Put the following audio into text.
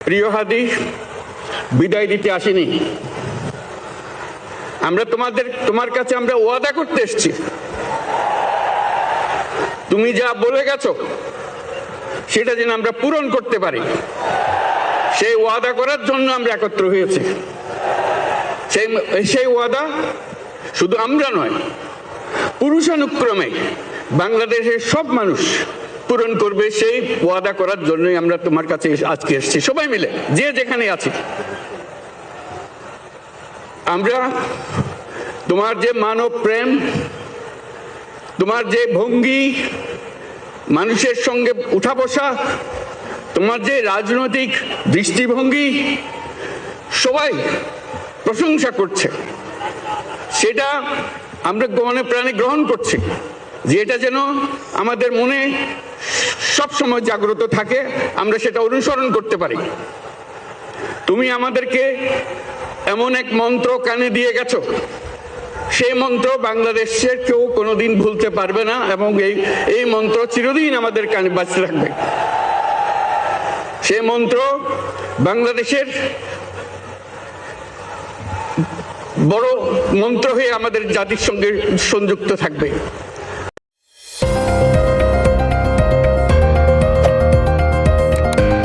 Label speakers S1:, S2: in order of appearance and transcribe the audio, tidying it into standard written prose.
S1: প্রিয় হাদি, বিদায় দিতে আসিনি। আমরা তোমার কাছে আমরা ওয়াদা করতে এসেছি। তুমি যা বলে গেছো সেটা যেন আমরা পূরণ করতে পারি, সেই ওয়াদা করার জন্য আমরা একত্র হয়েছি। সেই ওয়াদা শুধু আমরা নয়, পুরুষানুক্রমে বাংলাদেশের সব মানুষ পূরণ করবে। সেই ওয়াদা করার জন্যই আমরা তোমার কাছে আজকে এসেছি, সবাই মিলে যে যেখানে আছি। আমরা তোমার যে মানব প্রেম, তোমার যে ভঙ্গি, মানুষের সঙ্গে উঠা বসা, তোমার যে রাজনৈতিক দৃষ্টিভঙ্গি, সবাই প্রশংসা করছে। সেটা আমরা মনে প্রাণে গ্রহণ করছি, যে এটা যেন আমাদের মনে সব সময় জাগ্রত থাকে, আমরা সেটা অনুসরণ করতে পারি। তুমি আমাদেরকে এমন এক মন্ত্র কানে দিয়ে গেছো, সেই মন্ত্র বাংলাদেশের কেউ কোনোদিন ভুলতে পারবে না, এবং এই মন্ত্র চিরদিন আমাদের কানে বাঁচতে থাকবে। সেই মন্ত্র বাংলাদেশের বড় মন্ত্র হয়ে আমাদের জাতির সঙ্গে সংযুক্ত থাকবে।